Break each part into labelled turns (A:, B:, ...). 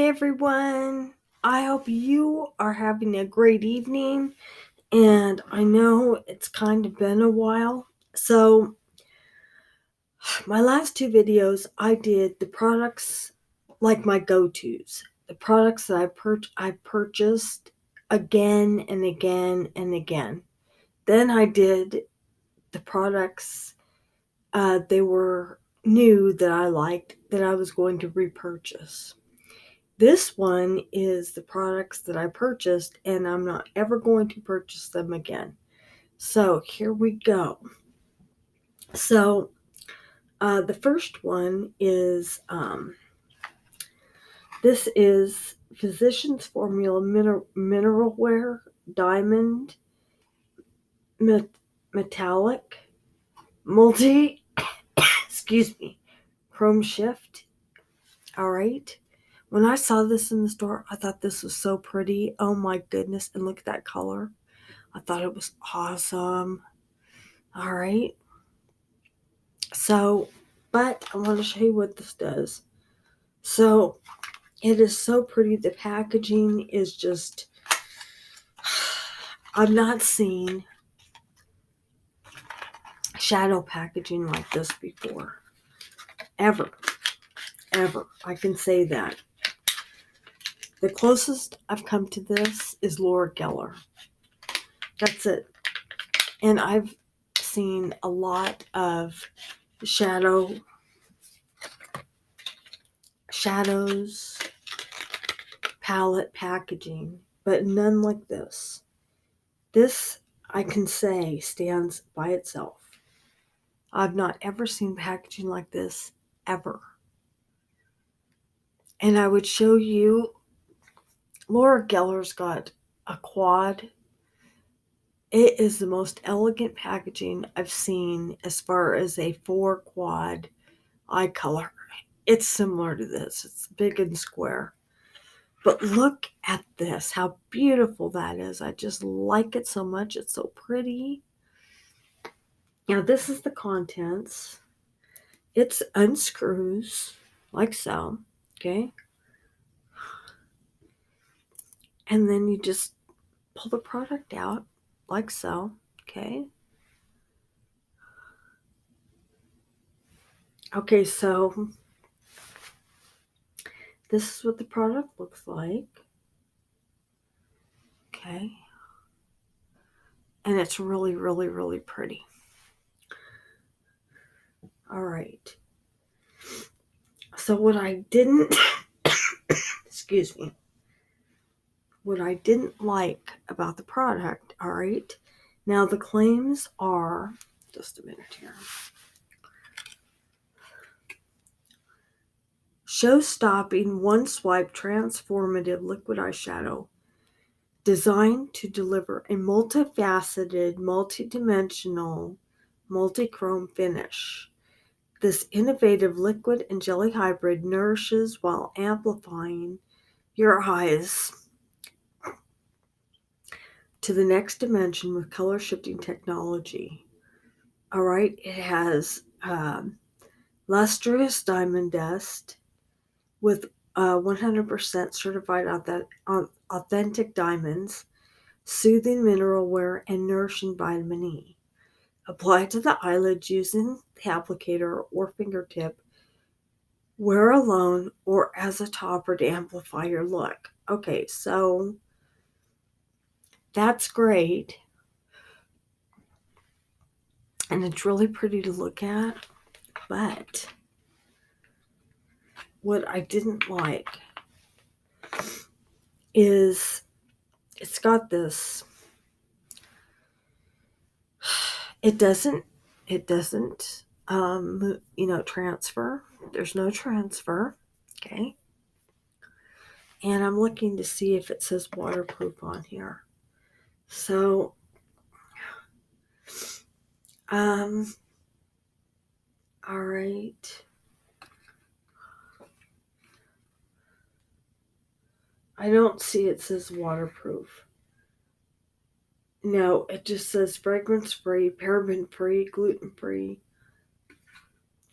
A: Hey everyone, I hope you are having a great evening, and I know it's kind of been a while. So, my last two videos, I did the products like my go-tos, the products that I purchased again and again and again. Then I did the products they were new that I liked that I was going to repurchase. This one is the products that I purchased, and I'm not ever going to purchase them again. So here we go. So the first one is this is Physicians Formula Mineral Wear Diamond Metallic Multi excuse me Chrome Shift. All right. When I saw this in the store, I thought this was so pretty. Oh my goodness. And look at that color. I thought it was awesome. All right. So, but I want to show you what this does. So, it is so pretty. The packaging is just, I've not seen shadow packaging like this before. Ever. Ever. I can say that. The closest I've come to this is Laura Geller. That's it. And I've seen a lot of shadows, palette packaging, but none like this. This, I can say, stands by itself. I've not ever seen packaging like this, ever. And I would show you, Laura Geller's got a quad. It is the most elegant packaging I've seen as far as a 4-quad eye color. It's similar to this. It's big and square. But look at this, how beautiful that is. I just like it so much. It's so pretty. Now, this is the contents. It unscrews like so, okay? And then you just pull the product out like so, okay? Okay, so this is what the product looks like. Okay. And it's really, really, really pretty. All right. So what I didn't, excuse me, what I didn't like about the product, all right, now the claims are, just a minute here, show-stopping, one-swipe, transformative liquid eyeshadow designed to deliver a multifaceted, multidimensional, multi-chrome finish. This innovative liquid and jelly hybrid nourishes while amplifying your eyes to the next dimension with color shifting technology. All right, it has lustrous diamond dust with 100% certified authentic diamonds, soothing mineral wear, and nourishing vitamin E. Apply to the eyelids using the applicator or fingertip. Wear alone or as a topper to amplify your look. Okay, so that's great. And it's really pretty to look at. But what I didn't like is it's got this, it doesn't transfer. There's no transfer. Okay. And I'm looking to see if it says waterproof on here. So, all right. I don't see it says waterproof. No, it just says fragrance-free, paraben-free, gluten-free,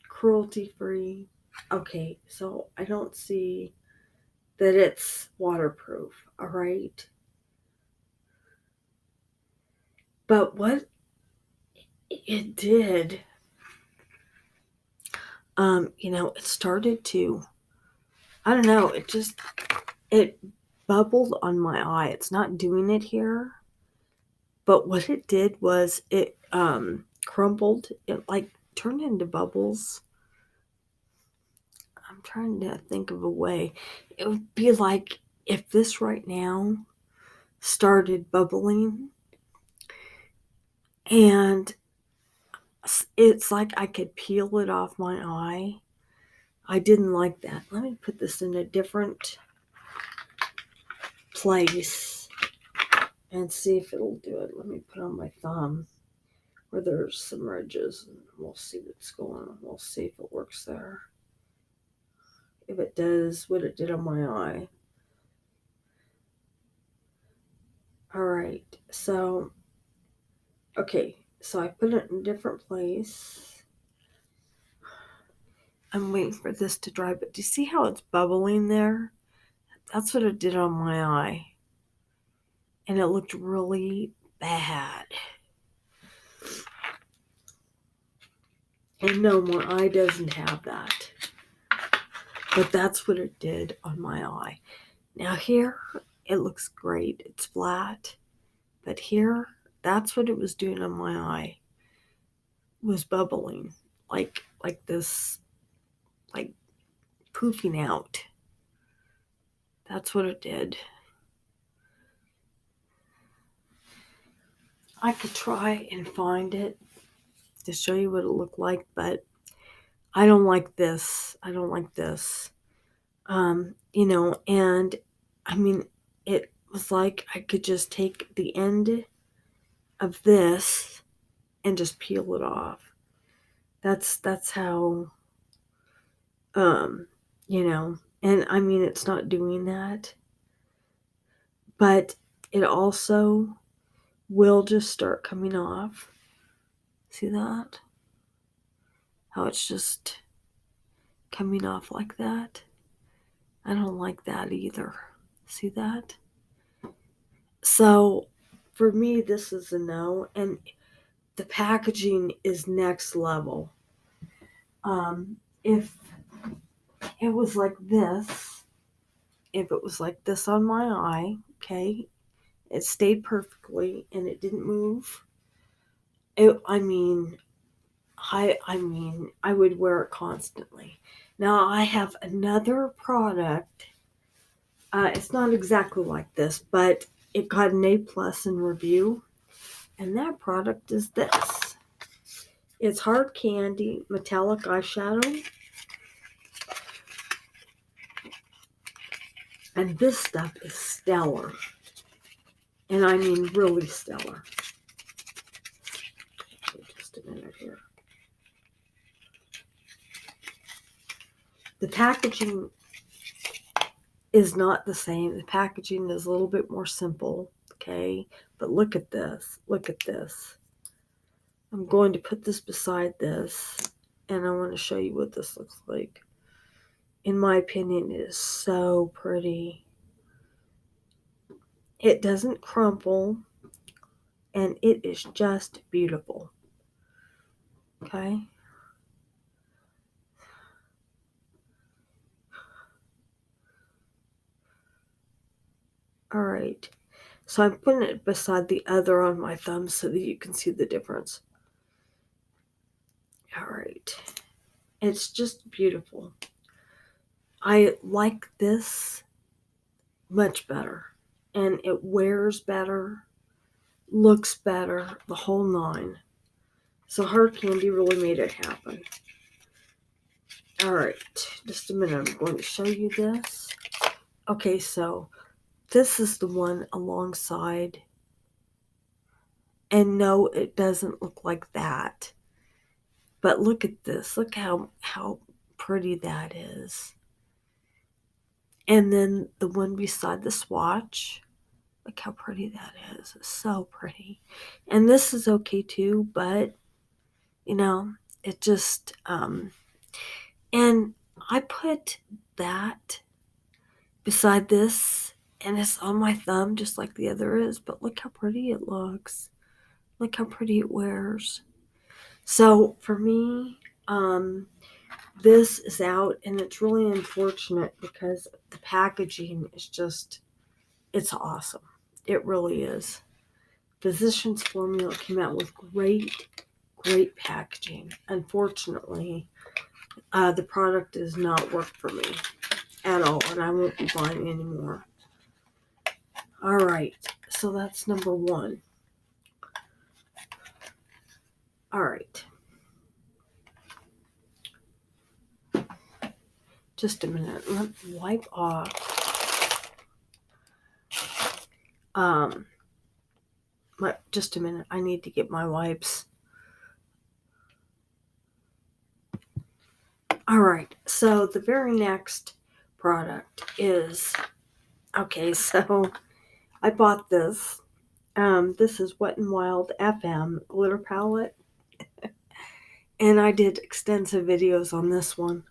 A: cruelty-free. Okay, so I don't see that it's waterproof, all right? But what it did, it started to, I don't know, it bubbled on my eye. It's not doing it here, but what it did was it crumbled. It like turned into bubbles. I'm trying to think of a way. It would be like if this right now started bubbling, and it's like I could peel it off my eye. I didn't like that. Let me put this in a different place and see if it'll do it. Let me put on my thumb where there's some ridges, and we'll see what's going on. We'll see if it works there. If it does what it did on my eye. All right, so, okay, so I put it in a different place. I'm waiting for this to dry, but do you see how it's bubbling there? That's what it did on my eye. And it looked really bad. And no, my eye doesn't have that. But that's what it did on my eye. Now here, it looks great. It's flat. But here, that's what it was doing on my eye. It was bubbling. Like this, like poofing out. That's what it did. I could try and find it to show you what it looked like, but I don't like this. I don't like this. And I mean, it was like I could just take the end of this and just peel it off. That's how, um, and I mean, it's not doing that, but it also will just start coming off. See that? How it's just coming off like that? I don't like that either. See that? So for me, this is a no. And the packaging is next level. If it was like this, if it was like this on my eye, okay, it stayed perfectly and it didn't move. I would wear it constantly. Now I have another product. It's not exactly like this, but it got an A+ in review, and that product is this. It's hard candy metallic eyeshadow, and this stuff is stellar, and I mean really stellar. Just a minute here. The packaging is not the same. The packaging is a little bit more simple, okay? But look at this. Look at this. I'm going to put this beside this, and I want to show you what this looks like. In my opinion, it is so pretty. It doesn't crumple, and it is just beautiful. Okay? All right. So I'm putting it beside the other on my thumb so that you can see the difference. All right. It's just beautiful. I like this much better. And it wears better, looks better, the whole nine. So Hard Candy really made it happen. All right. Just a minute. I'm going to show you this. Okay, so this is the one alongside. And no, it doesn't look like that. But look at this. Look how pretty that is. And then the one beside the swatch. Look how pretty that is. It's so pretty. And this is okay too, but it just and I put that beside this, and it's on my thumb just like the other is, but look how pretty it looks. Look how pretty it wears. So for me, this is out, and it's really unfortunate because the packaging is just, it's awesome. It really is. Physicians Formula came out with great packaging. Unfortunately, the product does not work for me at all, and I won't be buying anymore. All right, so that's number one. All right. Just a minute. Let me wipe off. Just a minute. I need to get my wipes. All right. So the very next product is, okay, so I bought this. This is Wet n Wild FM glitter palette, and I did extensive videos on this one.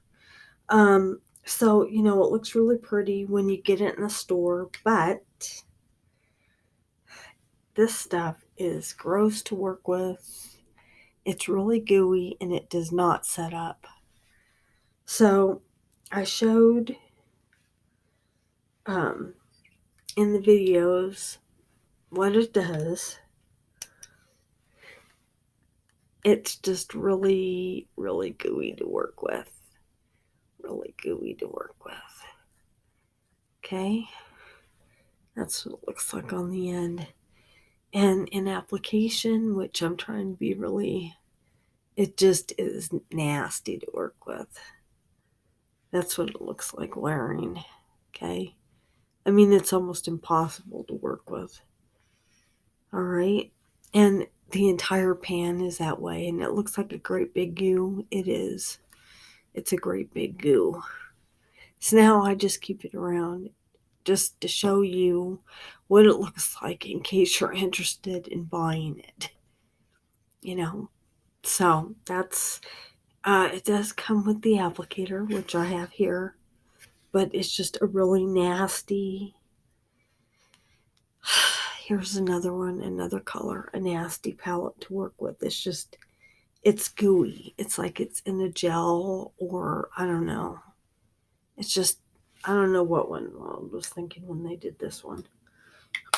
A: So, you know, it looks really pretty when you get it in the store, but this stuff is gross to work with. It's really gooey and it does not set up. So I showed in the videos what it does. It's just really gooey to work with. Really gooey to work with. Okay? That's what it looks like on the end. And in application, which I'm trying to be really, it just is nasty to work with. That's what it looks like wearing. Okay? I mean, it's almost impossible to work with. All right? And the entire pan is that way, and it looks like a great big goo. It is. It's a great big goo. So now I just keep it around just to show you what it looks like in case you're interested in buying it. You know, so that's, it does come with the applicator, which I have here, but it's just a really nasty, here's another one, another color, a nasty palette to work with. It's just, it's gooey. It's like it's in a gel, or I don't know. It's just, I don't know what one I was thinking when they did this one.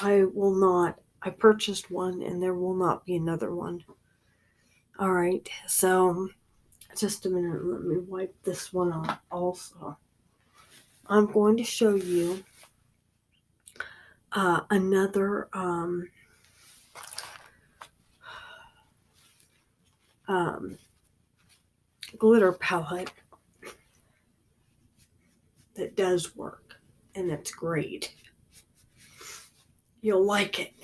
A: I purchased one and there will not be another one. All right, so just a minute. Let me wipe this one off also. I'm going to show you another glitter palette that does work, and it's great. You'll like it.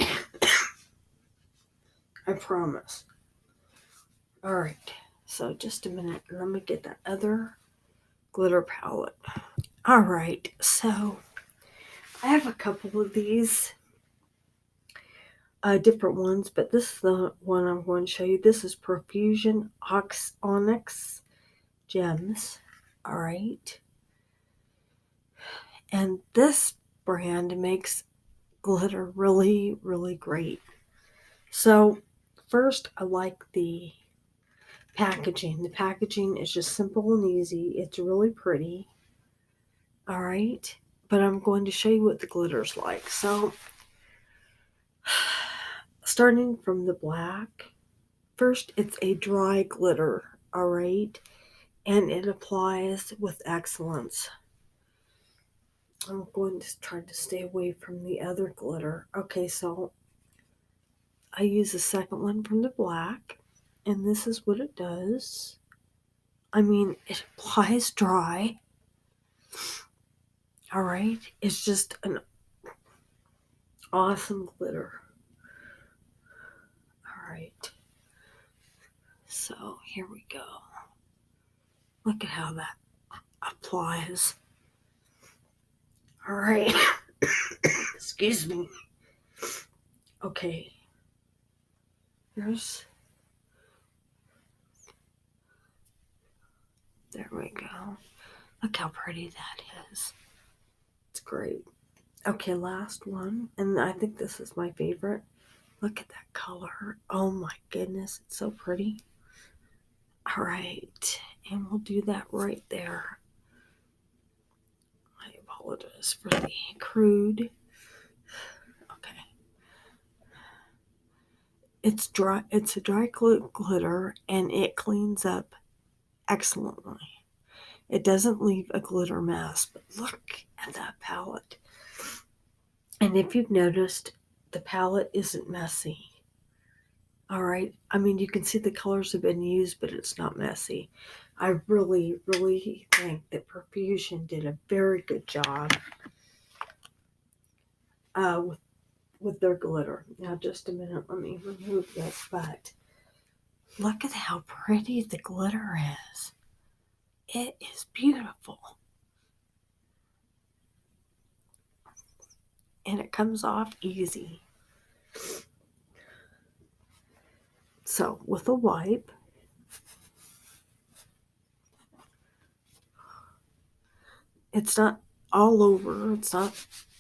A: I promise. All right, so just a minute. Let me get that other glitter palette. All right, so I have a couple of these different ones, but this is the one I'm going to show you. This is Profusion Onyx Gems. All right. And this brand makes glitter really great. So first, I like the packaging. The packaging is just simple and easy. It's really pretty. All right. But I'm going to show you what the glitter's like. So starting from the black, first it's a dry glitter, all right, and it applies with excellence. I'm going to try to stay away from the other glitter. Okay, so I use the second one from the black, and this is what it does. I mean, it applies dry. All right, it's just an awesome glitter. All right, so here we go. Look at how that applies. All right, excuse me. Okay, here's, there we go. Look how pretty that is. It's great. Okay, last one, and I think this is my favorite. Look at that color. Oh my goodness, it's so pretty. All right, and we'll do that right there. I apologize for the crude. Okay. It's dry. It's a dry glitter, and it cleans up excellently. It doesn't leave a glitter mess, but look at that palette. And if you've noticed, the palette isn't messy. All right. I mean, you can see the colors have been used, but it's not messy. I really, really think that Perfusion did a very good job with their glitter. Now, just a minute. Let me remove this. But look at how pretty the glitter is. It is beautiful. And it comes off easy. So, with a wipe, it's not all over. It's not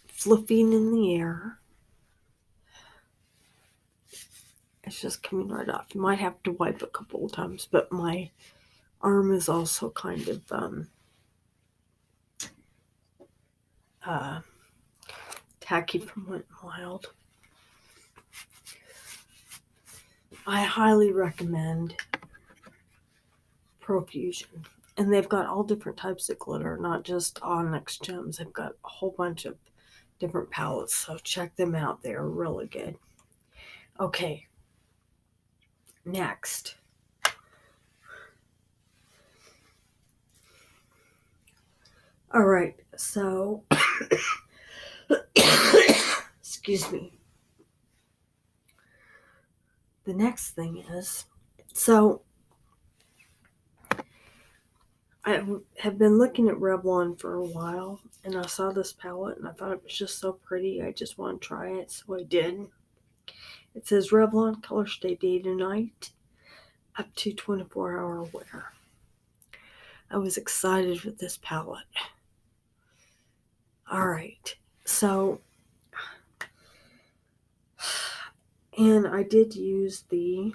A: fluffing in the air. It's just coming right off. You might have to wipe a couple of times, but my arm is also kind of tacky from Wet n Wild. I highly recommend Profusion. And they've got all different types of glitter, not just Onyx Gems. They've got a whole bunch of different palettes, so check them out. They're really good. Okay, next. All right, so excuse me. The next thing is, so I have been looking at Revlon for a while, and I saw this palette, and I thought it was just so pretty. I just want to try it, so I did. It says Revlon Color Stay Day to Night, up to 24-hour wear. I was excited with this palette. All right, so, and I did use the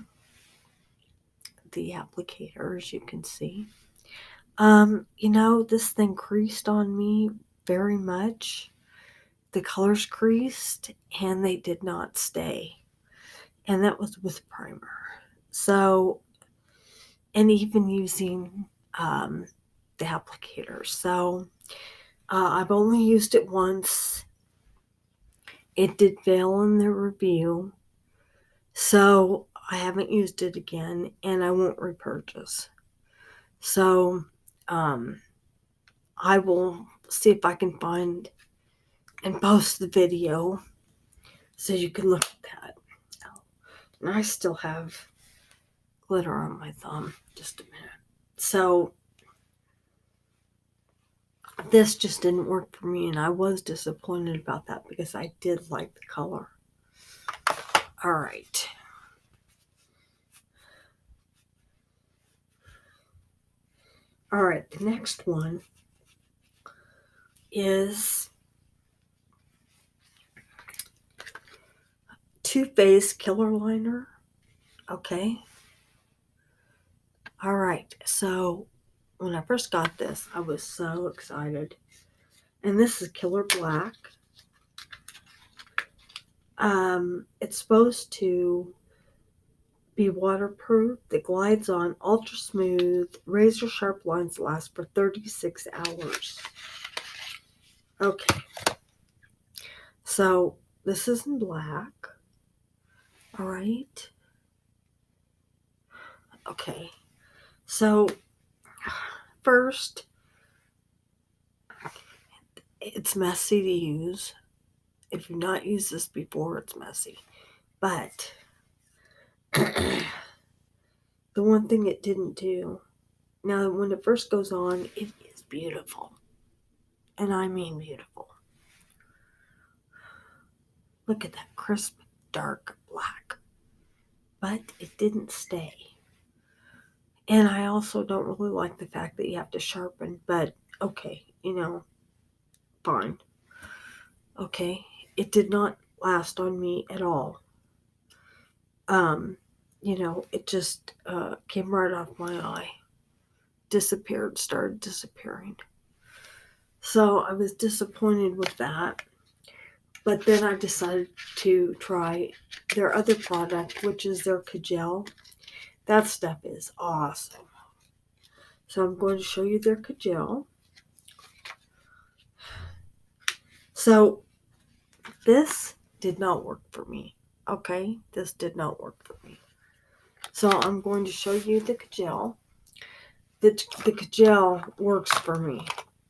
A: applicator, as you can see. This thing creased on me very much. The colors creased and they did not stay. And that was with primer. So, and even using the applicator. So, I've only used it once. It did fail in the review. So, I haven't used it again and I won't repurchase. So, I will see if I can find and post the video so you can look at that. And I still have glitter on my thumb. Just a minute. So, this just didn't work for me, and I was disappointed about that because I did like the color. All right. All right, the next one is Too Faced Killer Liner. Okay. All right, so when I first got this, I was so excited. And this is Killer Black. It's supposed to be waterproof. It glides on ultra smooth, razor sharp lines last for 36 hours. Okay. So this is in black. All right. Okay. So first, it's messy to use. If you've not used this before, it's messy. But the one thing it didn't do, now when it first goes on, it is beautiful. And I mean beautiful. Look at that crisp, dark black. But it didn't stay. And I also don't really like the fact that you have to sharpen, but okay, fine. Okay, it did not last on me at all. It just came right off my eye. Started disappearing. So I was disappointed with that. But then I decided to try their other product, which is their Kajal. That stuff is awesome. So I'm going to show you their Kajal. So this did not work for me. Okay, this did not work for me. So I'm going to show you the Kajal. The Kajal works for me.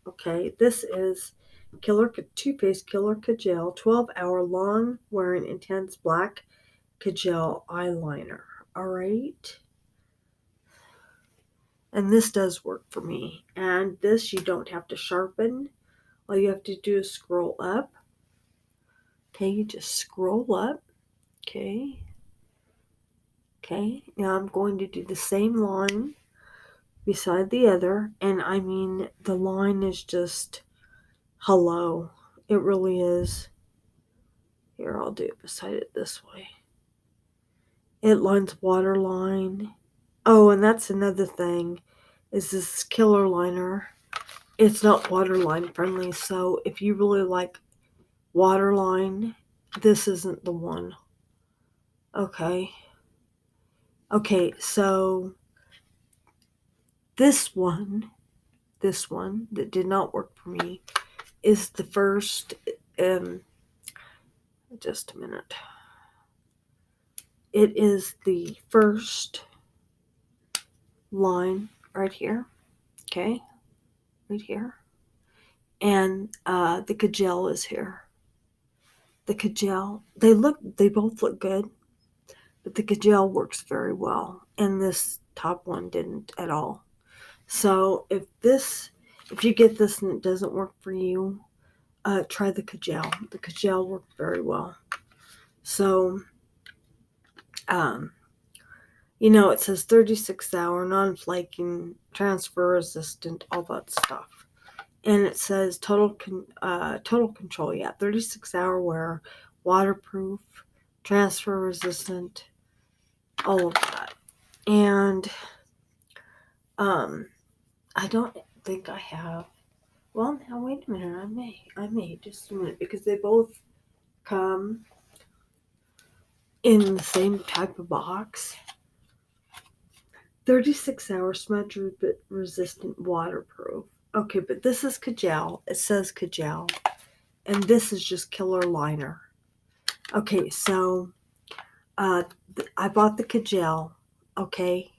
A: Okay, this is Too Faced Killer Kajal 12-hour long wearing intense black Kajal eyeliner. All right. And this does work for me. And this you don't have to sharpen. All you have to do is scroll up. Okay, you just scroll up. Okay. Okay, now I'm going to do the same line beside the other. And I mean, the line is just hello. It really is. Here, I'll do it beside it this way. It lines waterline. Oh, and that's another thing, is this killer liner. It's not waterline friendly, so if you really like waterline, this isn't the one. Okay. Okay, so this one that did not work for me is the first, just a minute. It is the first line right here. Okay. Right here. And the Kajal is here. The Kajal, they both look good, but the Kajal works very well, and this top one didn't at all. So if you get this and it doesn't work for you, try the Kajal. The Kajal worked very well. So, it says 36-hour, non-flaking, transfer resistant, all that stuff. And it says total control. Yeah, 36-hour wear, waterproof, transfer resistant, all of that. And I don't think I have. Well, now wait a minute. I may just a minute, because they both come in the same type of box. 36-hour smudge resistant, waterproof. Okay, but this is Kajal. It says Kajal. And this is just killer liner. Okay, so I bought the Kajal. Okay.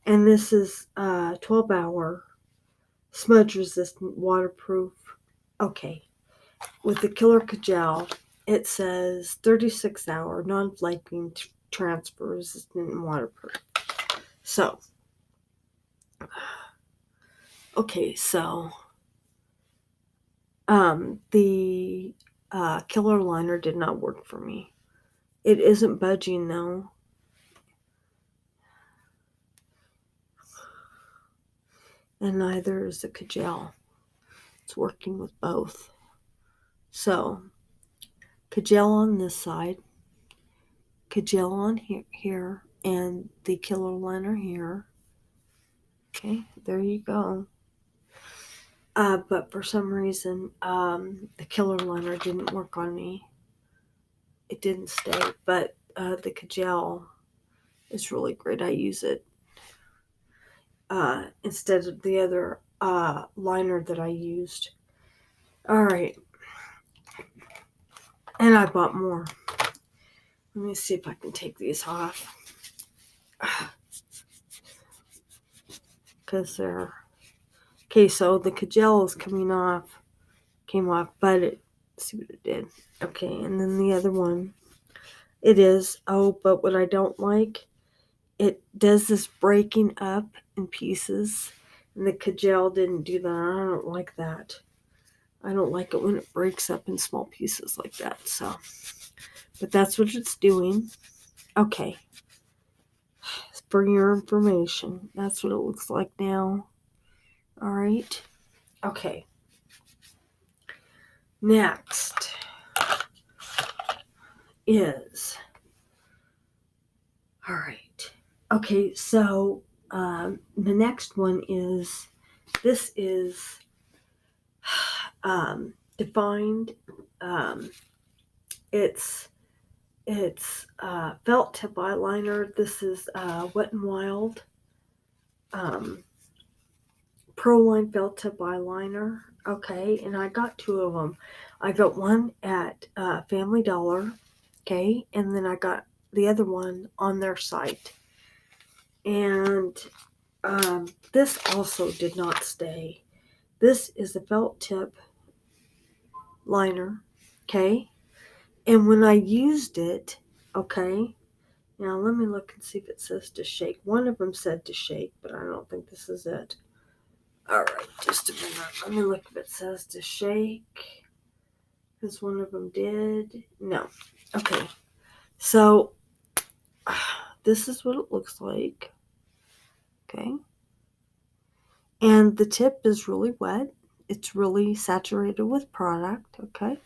A: And this is 12-hour smudge resistant, waterproof. Okay. With the killer Kajal, it says 36-hour non-flaking, transfer resistant, and waterproof. So, okay, so the killer liner did not work for me. It isn't budging though. And neither is the Kajal. It's working with both. So, Kajal on this side, Kajal on here, and the killer liner here. Okay, there you go. But for some reason, the killer liner didn't work on me. It didn't stay, but the Kajal is really great. I use it instead of the other liner that I used. All right. And I bought more. Let me see if I can take these off. Because they're... Okay, so the Kajal is came off, but let's see what it did. Okay, and then the other one, it is, but what I don't like, it does this breaking up in pieces, and the Kajal didn't do that. I don't like that. I don't like it when it breaks up in small pieces like that, so, but that's what it's doing. Okay, for your information, that's what it looks like now. All right. Okay. Next, is, all right. Okay, so the next one is, this is defined. It's felt tip eyeliner. This is Wet n Wild Pro Line felt tip eyeliner. Okay, and I got two of them. I got one at Family Dollar. Okay, and then I got the other one on their site. And this also did not stay. This is a felt tip liner. Okay, and when I used it, okay, now let me look and see if it says to shake. One of them said to shake, but I don't think this is it. All right, just a minute. Let me look if it says to shake. Because one of them did. No. Okay. So this is what it looks like. Okay. And the tip is really wet. It's really saturated with product. Okay.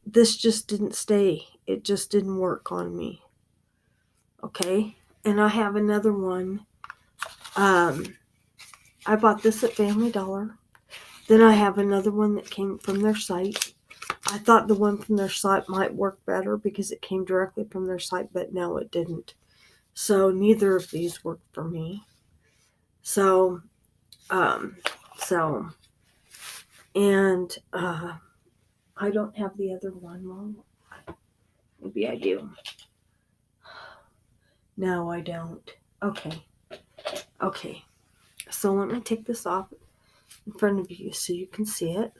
A: This just didn't stay. It just didn't work on me. Okay. And I have another one. I bought this at Family Dollar. Then I have another one that came from their site. I thought the one from their site might work better because it came directly from their site, but no, it didn't. So neither of these worked for me. So, and I don't have the other one. Well, maybe I do. No, I don't. Okay. So let me take this off in front of you so you can see it.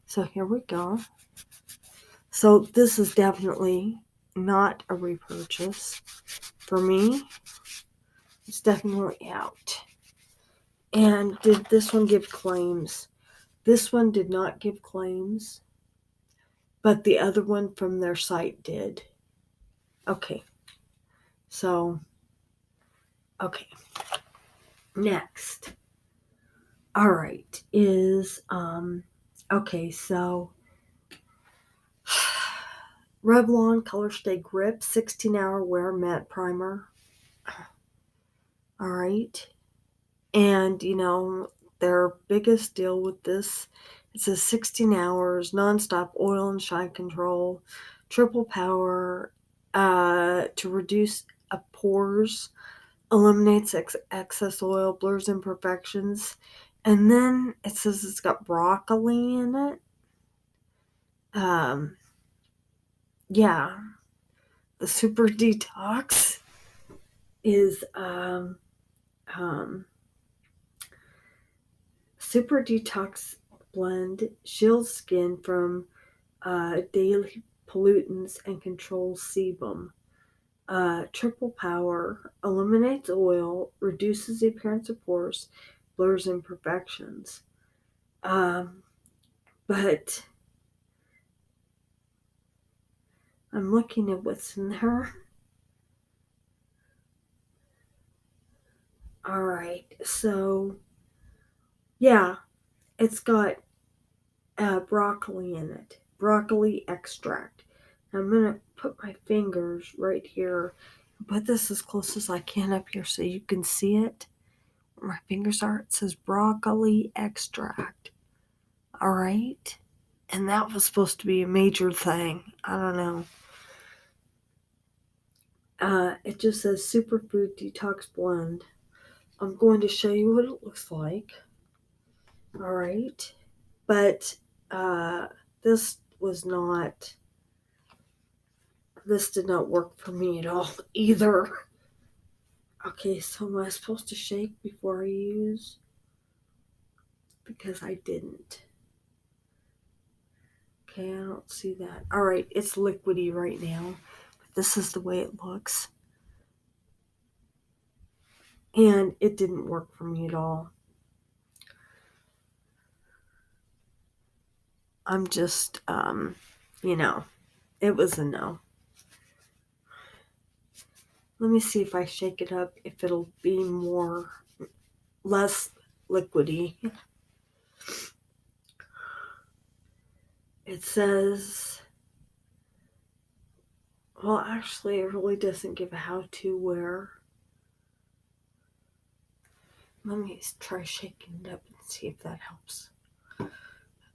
A: So here we go. So this is definitely not a repurchase for me. It's definitely out. And did this one give claims? This one did not give claims, but the other one from their site did. Okay. So, okay. Next. All right. Is, okay, so Revlon Color Stay Grip 16-hour wear matte primer. All right. And, their biggest deal with this, it says 16 hours, nonstop oil and shine control, triple power to reduce pores, eliminates excess oil, blurs imperfections. And then it says it's got broccoli in it. Yeah. The Super Detox is Super Detox Blend shields skin from daily pollutants and controls sebum. Triple power eliminates oil, reduces the appearance of pores, blurs imperfections. But I'm looking at what's in there. All right, so yeah, it's got broccoli in it, broccoli extract. I'm going to put my fingers right here, put this as close as I can up here so you can see it. Where my fingers are, it says broccoli extract. All right. And that was supposed to be a major thing. I don't know. It just says Superfood Detox Blend. I'm going to show you what it looks like. All right. But this did not work for me at all either. Okay, so am I supposed to shake before I use? Because I didn't. Okay, I don't see that. All right, it's liquidy right now. This is the way it looks. And it didn't work for me at all. I'm just, it was a no. Let me see if I shake it up, if it'll be less liquidy. It says Well, actually, it really doesn't give a how-to where. Let me try shaking it up and see if that helps.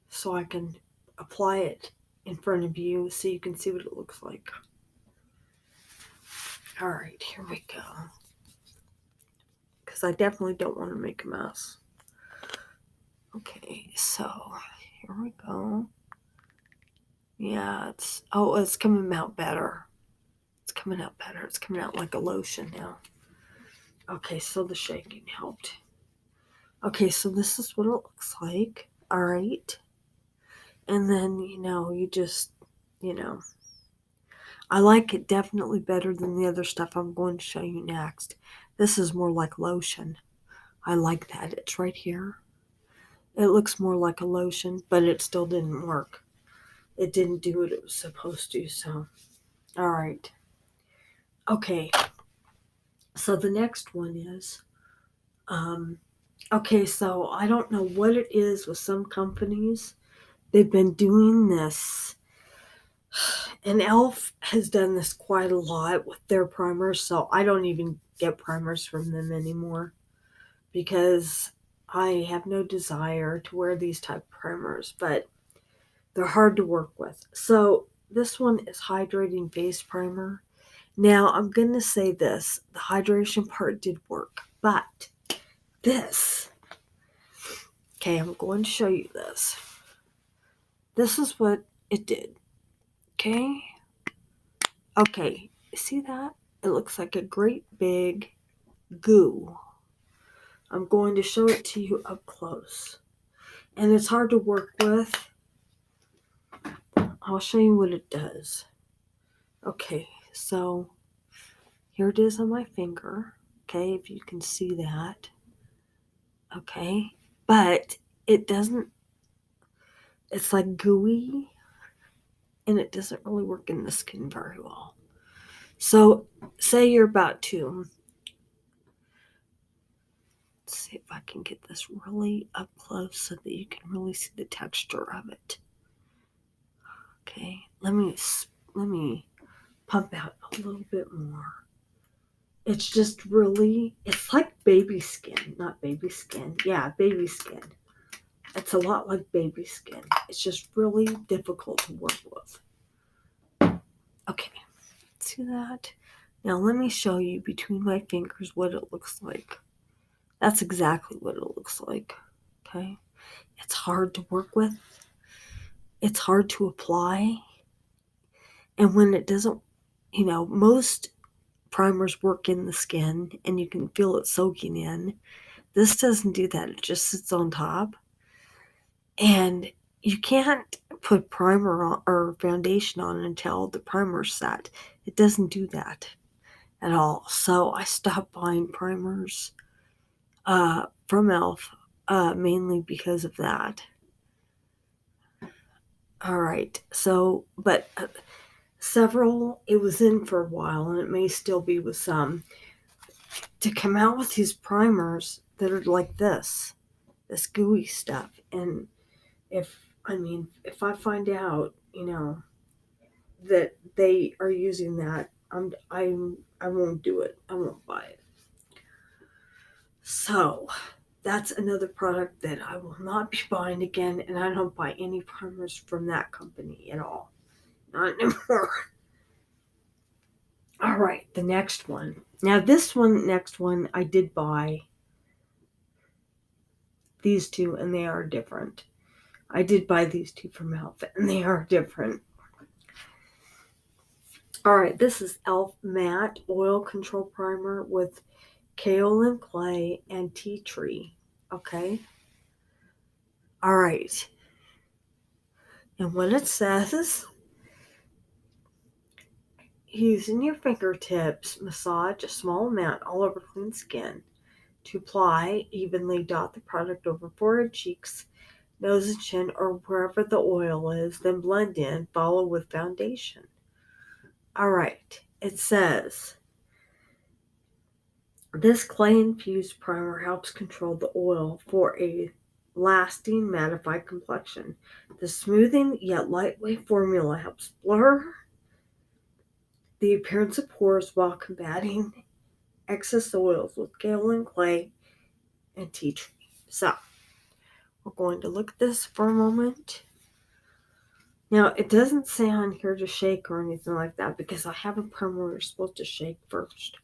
A: So I can apply it in front of you so you can see what it looks like. All right, here we go. Because I definitely don't want to make a mess. Okay, so here we go. Yeah, it's coming out better. It's coming out better. It's coming out like a lotion now. Okay, so the shaking helped. Okay, so this is what it looks like. All right. And then, you just, you know, I like it definitely better than the other stuff I'm going to show you next. This is more like lotion. I like that. It's right here. It looks more like a lotion, but it still didn't work. It didn't do what it was supposed to, so. All right. Okay. So the next one is, okay, so I don't know what it is with some companies. They've been doing this, and Elf has done this quite a lot with their primers, so I don't even get primers from them anymore because I have no desire to wear these type of primers, but they're hard to work with. So this one is hydrating face primer. Now I'm going to say this, the hydration part did work, but this, okay, I'm going to show you this. This is what it did. Okay, see that? It looks like a great big goo. I'm going to show it to you up close. And it's hard to work with. I'll show you what it does. Okay, so here it is on my finger. Okay, if you can see that. Okay, but it doesn't, it's like gooey, and it doesn't really work in the skin very well. So, say you're about to, let's see if I can get this really up close so that you can really see the texture of it. Okay, let me pump out a little bit more. It's just really, it's like baby skin, not baby skin. Yeah, baby skin. It's a lot like baby skin. It's just really difficult to work with. Okay, see that? Now let me show you between my fingers what it looks like. That's exactly what it looks like. Okay, it's hard to work with. It's hard to apply. And when it doesn't, most primers work in the skin and you can feel it soaking in. This doesn't do that. It just sits on top. And you can't put primer on or foundation on until the primer's set. It doesn't do that at all. So I stopped buying primers from Elf mainly because of that. All right. So, but several, it was in for a while, and it may still be with some, to come out with these primers that are like this gooey stuff. And if I find out, that they are using that, I won't do it. I won't buy it. So that's another product that I will not be buying again, and I don't buy any primers from that company at all. Not anymore. All right, the next one. Now next one, I did buy these two, and they are different. I did buy these two from Elf, and they are different. All right, this is Elf Matte Oil Control Primer with kaolin clay and tea tree. Okay. All right. And what it says, using your fingertips, massage a small amount all over clean skin. To apply, evenly dot the product over forehead, cheeks, nose and chin, or wherever the oil is, then blend in, follow with foundation. All right. It says, this clay-infused primer helps control the oil for a lasting mattified complexion. The smoothing yet lightweight formula helps blur the appearance of pores while combating excess oils with kaolin clay and tea tree. So, we're going to look at this for a moment. Now, it doesn't say on here to shake or anything like that because I have a primer you're supposed to shake first.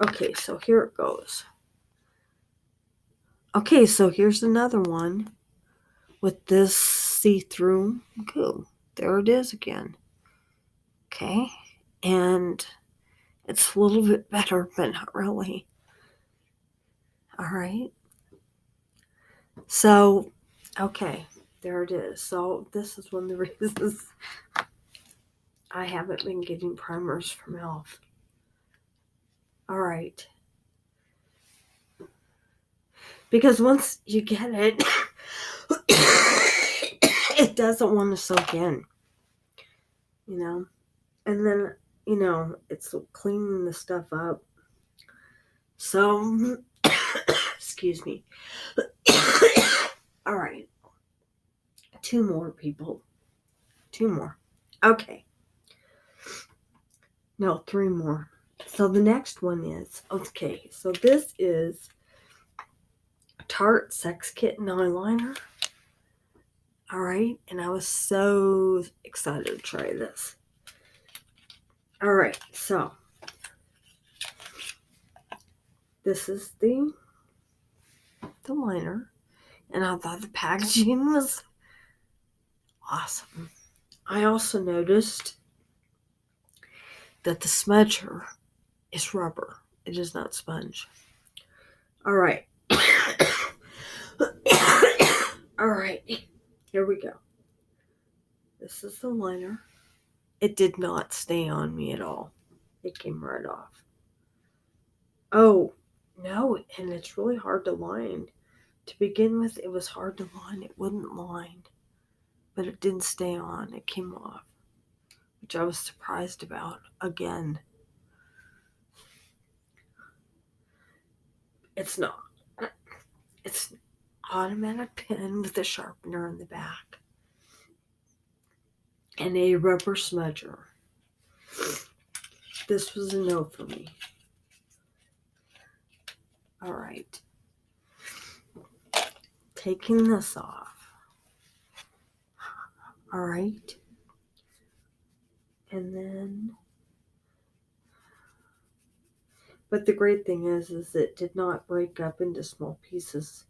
A: Okay, so here it goes. Okay, so here's another one with this see-through goo. There it is again. Okay, and it's a little bit better, but not really. All right. So, okay, there it is. So this is one of the reasons I haven't been getting primers from e.l.f. All right. Because once you get it, it doesn't want to soak in, And then, it's cleaning the stuff up. So, excuse me. All right. 2 more, people. 2 more. Okay. No, 3 more. So the next one is, okay, so this is Tarte Sex Kitten eyeliner. All right, and I was so excited to try this. All right, so this is the liner, and I thought the packaging was awesome. I also noticed that the smudger is rubber. It is not sponge. All right. All right, here we go. This is the liner. It did not stay on me at all. It came right off. Oh, no, and it's really hard to line. To begin with, it was hard to line. It wouldn't line, but it didn't stay on. It came off, which I was surprised about again. It's not. It's an automatic pen with a sharpener in the back and a rubber smudger. This was a no for me. All right. Taking this off. All right. And then, but the great thing is it did not break up into small pieces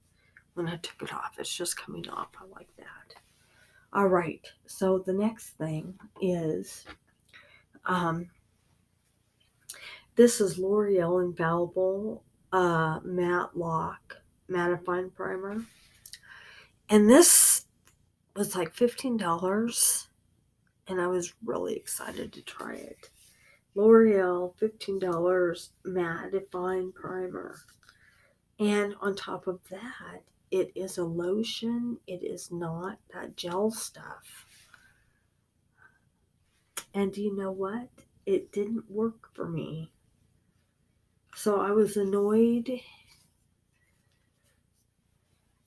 A: when I took it off. It's just coming off. I like that. All right. So the next thing is, this is L'Oreal Infallible Matte Lock Mattifying Primer. And this was like $15. And I was really excited to try it. L'Oreal, $15 mattifying primer. And on top of that, it is a lotion. It is not that gel stuff. And do you know what? It didn't work for me. So I was annoyed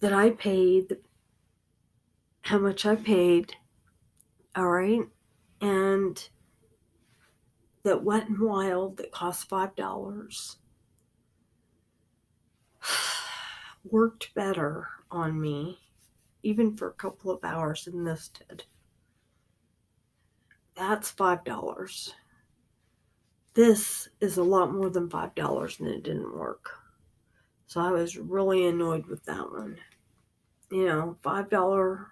A: that I paid how much I paid. All right. And that Wet n Wild that cost $5 worked better on me, even for a couple of hours than this did. That's $5. This is a lot more than $5 and it didn't work. So I was really annoyed with that one. $5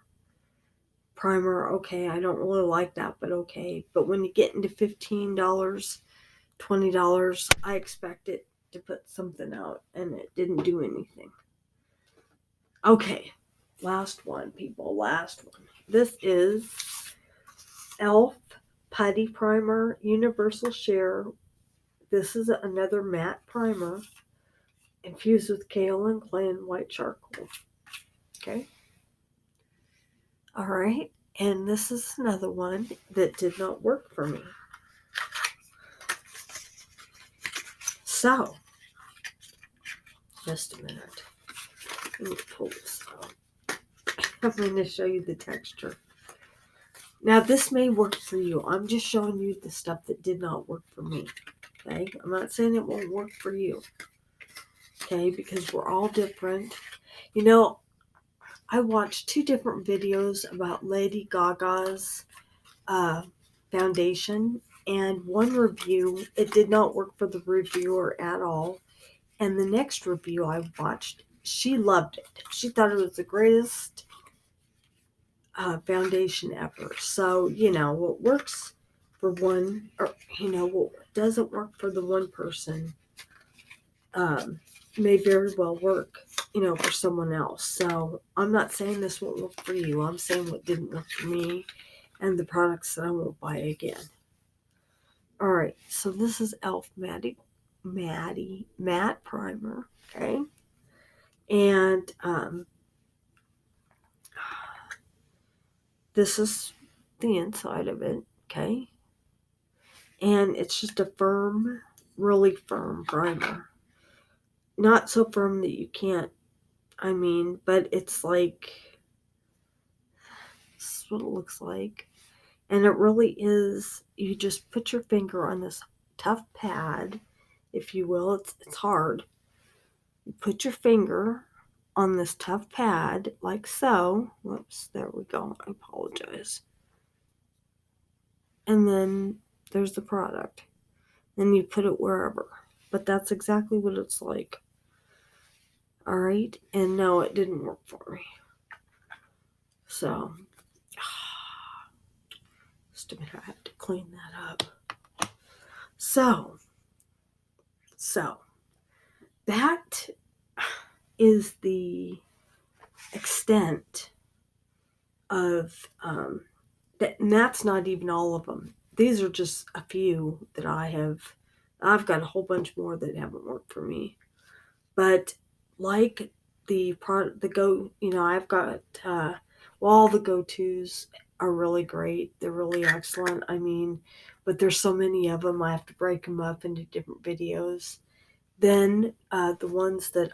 A: primer, okay, I don't really like that, but okay. But when you get into $15, $20, I expect it to put something out, and it didn't do anything. Okay, last one, people, last one. This is e.l.f. Putty Primer, Universal Share. This is another matte primer infused with kaolin clay and white charcoal. Okay. All right. And this is another one that did not work for me. So, just a minute. Let me pull this out. I'm going to show you the texture. Now, this may work for you. I'm just showing you the stuff that did not work for me. Okay? I'm not saying it won't work for you. Okay? Because we're all different. You know, I watched 2 different videos about Lady Gaga's foundation. And one review, it did not work for the reviewer at all. And the next review I watched, she loved it. She thought it was the greatest foundation ever. So, what works for one, or, what doesn't work for the one person may very well work, for someone else. So, I'm not saying this won't work for you. I'm saying what didn't work for me and the products that I won't buy again. All right, so this is Elf Matte Primer, okay? And this is the inside of it, okay? And it's just a firm, really firm primer. Not so firm that you can't, but it's like, this is what it looks like. And it really is, you just put your finger on this tough pad, if you will. It's hard. You put your finger on this tough pad, like so. Whoops, there we go. I apologize. And then there's the product. Then you put it wherever. But that's exactly what it's like. All right. And no, it didn't work for me. So, just a minute. I have to clean that up. So that is the extent of that. And that's not even all of them. These are just a few that I've got a whole bunch more that haven't worked for me. But like the product, I've got, all the go-tos are really great. They're really excellent. But there's so many of them, I have to break them up into different videos. Then the ones that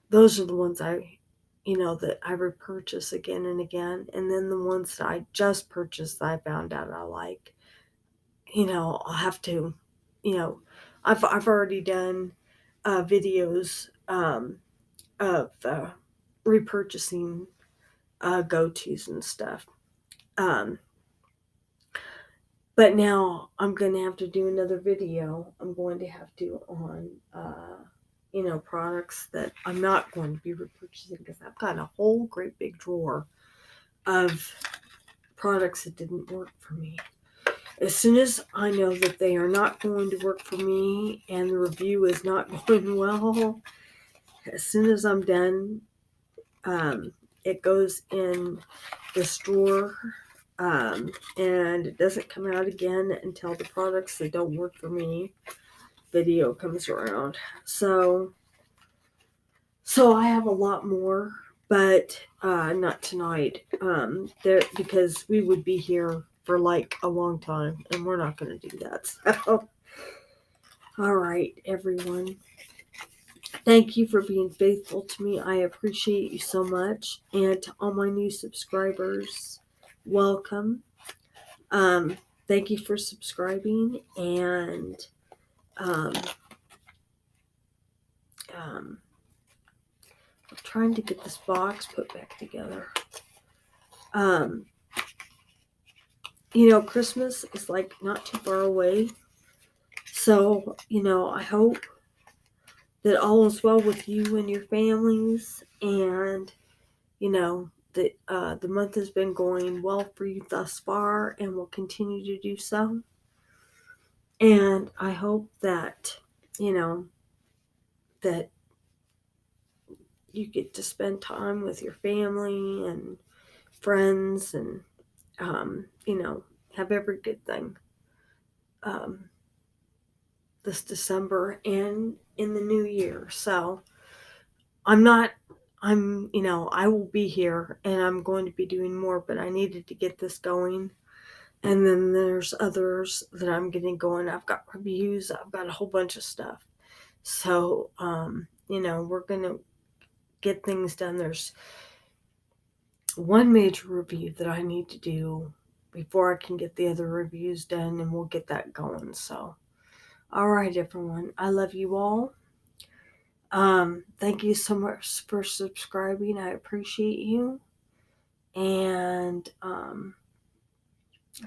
A: those are the ones that I repurchase again and again. And then the ones that I just purchased that I found out I like, I'll have to, I've already done videos of repurchasing go-tos and stuff. But now I'm going to have to do another video. I'm going to have to on, products that I'm not going to be repurchasing because I've got a whole great big drawer of products that didn't work for me. As soon as I know that they are not going to work for me and the review is not going well, as soon as I'm done, it goes in this drawer, and it doesn't come out again until the products that don't work for me video comes around. So I have a lot more, but not tonight. Because we would be here for like a long time, and we're not going to do that. So, all right, everyone. Thank you for being faithful to me. I appreciate you so much. And to all my new subscribers, welcome. Thank you for subscribing. And I'm trying to get this box put back together. Christmas is like not too far away. So, I hope that all is well with you and your families, and that the month has been going well for you thus far and will continue to do so. And I hope that that you get to spend time with your family and friends, and have every good thing this December and in the new year. So I will be here and I'm going to be doing more, but I needed to get this going. And then there's others that I'm getting going. I've got reviews. I've got a whole bunch of stuff. So, we're going to get things done. one major review that I need to do before I can get the other reviews done, and we'll get that going. So, all right, everyone. I love you all. Thank you so much for subscribing. I appreciate you. And all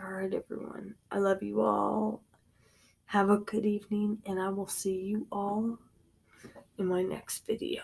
A: right, everyone. I love you all. Have a good evening, and I will see you all in my next video.